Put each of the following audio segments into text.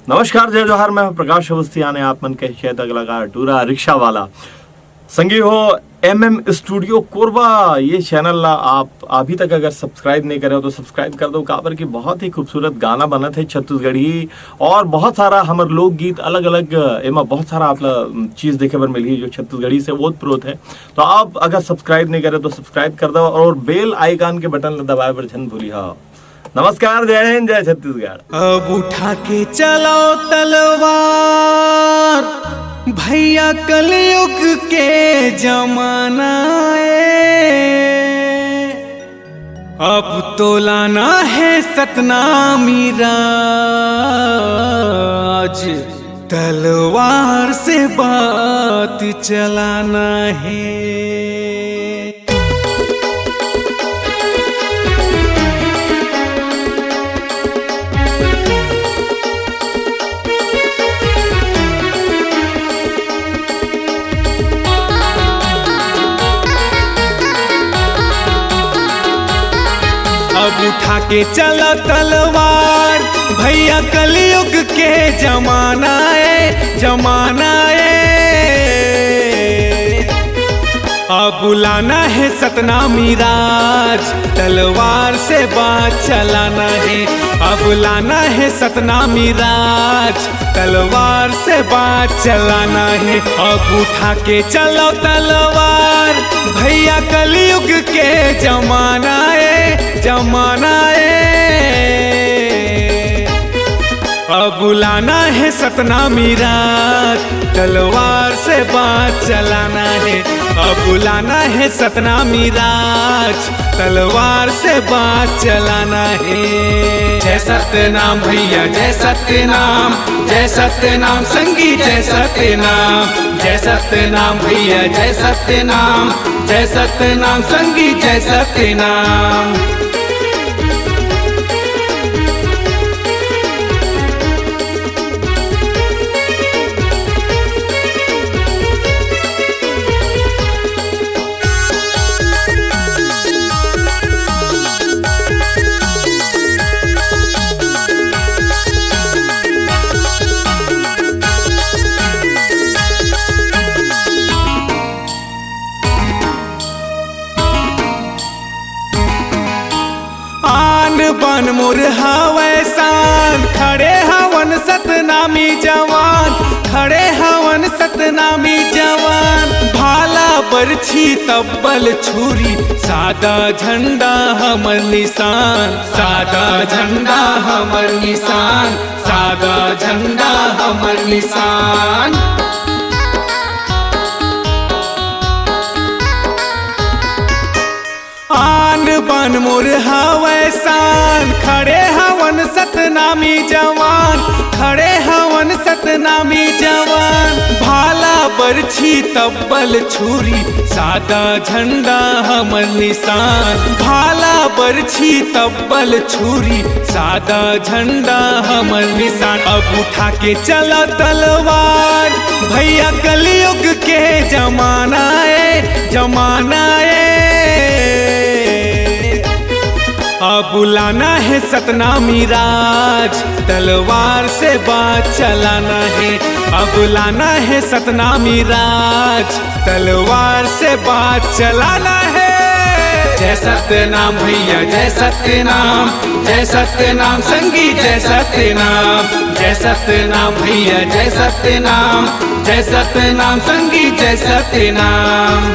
नमस्कार, जय जोहार। मैं हूं प्रकाश अवस्थी। आने आप मन के शेत कलाकार टूरा रिक्शा वाला संगी हो MM स्टूडियो कोरबा। ये चैनल ला आप अभी तक अगर सब्सक्राइब नहीं करे हो तो सब्सक्राइब कर दो। काबर की बहुत ही खूबसूरत गाना बना थे छत्तीसगढ़ी और बहुत सारा हमारे लोकगीत अलग अलग एमा बहुत सारा आप चीज देखे बर मिली जो छत्तीसगढ़ी से ओत प्रोत है। तो आप अगर सब्सक्राइब नहीं करे तो सब्सक्राइब कर दो और बेल आइकन के बटन दबाए बर झन भूली। हाँ, नमस्कार, जय हिंद, जय छत्तीसगढ़। अब उठा के चलो तलवार, भैया कलयुग के जमाना है। अब तो लाना है सतनामी राज, तलवार से बात चलाना है। अब उठा के चला तलवार, भैया कलयुग के जमाना है, जमाना है। अब बुलाना है सतनामी राज, तलवार से बात चलाना है। अब बुलाना है सतनामी राज, तलवार से बात चलाना है। अब उठा के चलो तलवार, भैया कलयुग के जमाना है, जमाना है। अब बुलाना है सतनामी राज, तलवार से बात चलाना है। अब बुलाना है सतनामी राज, तलवार से बात चलाना है। जय सत्यनाम भैया, जय सत्यनाम, जय सत्यनाम संगी, जय सत्यनाम, जय सत्यनाम भैया, जय सत्यनाम, जय सत्यनाम संगी, जय सत्यनाम। बन मोर हवै शान, खड़े हवन सतनामी जवान, खड़े हवन सतनामी जवान। भाला बरछी तब्बल छुरी, सादा झंडा हमर निशान, सादा झंडा हमर निशान, सादा झंडा हमर निशान। आन बन मोर हवै शान, खड़े हवन सतनामी जवान, खड़े हवन सतनामी जवान। भाला बरछी तब्बल छुरी, सादा झंडा हमर निशान, भाला बरछी तब्बल छुरी, सादा झंडा हमर निशान। अब उठा के चला तलवार, भैया कलयुग के जमाना है, जमाना है। अब बुलाना है सतनामी राज, तलवार से बात चलाना है। अब बुलाना है सतनामी राज, तलवार से बात चलाना है। जय सत्यनाम भैया, जय सत्यनाम, जय सत्यनाम संगी, जय सत्यनाम, जय सत्यनाम भैया, जय सत्यनाम, जय सत्यनाम संगी, जय सत्यनाम।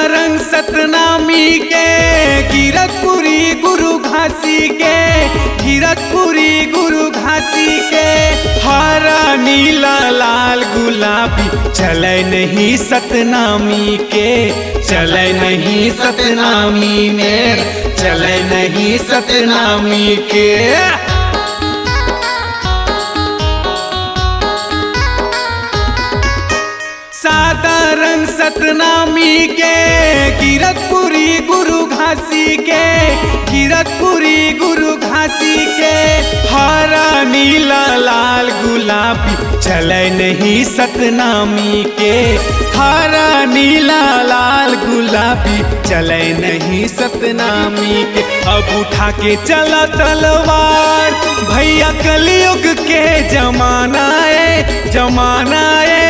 रंग सतनामी के, गिरतपुरी गुरु घासी के, गिरतपुरी गुरु घासी के। हरा नीला लाल गुलाबी, चले नहीं सतनामी के, चले नहीं सतनामी में, चले नहीं सतनामी के। साधारण सतनामी के कीरतपुरी गुरु घासी के कीरतपुरी गुरु घासी के हरा नीला लाल गुलाबी चले नहीं सतनामी के हरा नीला लाल गुलाबी चले नहीं सतनामी के अब उठा के चला तलवार भैया कलयुग के जमाना है जमाना है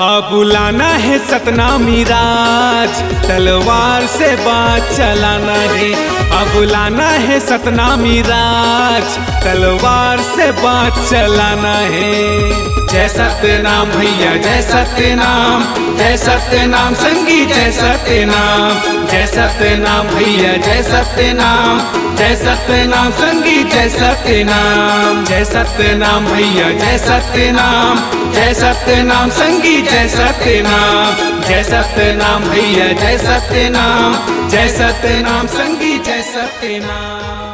अब बुलाना है सतनामी राज तलवार से बात चलाना है अब बुलाना है सतनामी राज तलवार से बात चलाना है जय सत्यनाम भैया जय सत्यनाम जय सत्यनाम संगी जय सत्यनाम जय सत्यनाम भैया जय सत्यनाम जय सत्यनाम संगी जय सत्यनाम जय सत्यनाम भैया जय सत्यनाम जय सत्यनाम संगी जय सत्यनाम जय सत्यनाम भैया जय सत्यनाम जय सत्यनाम संगी जय सत्यनाम।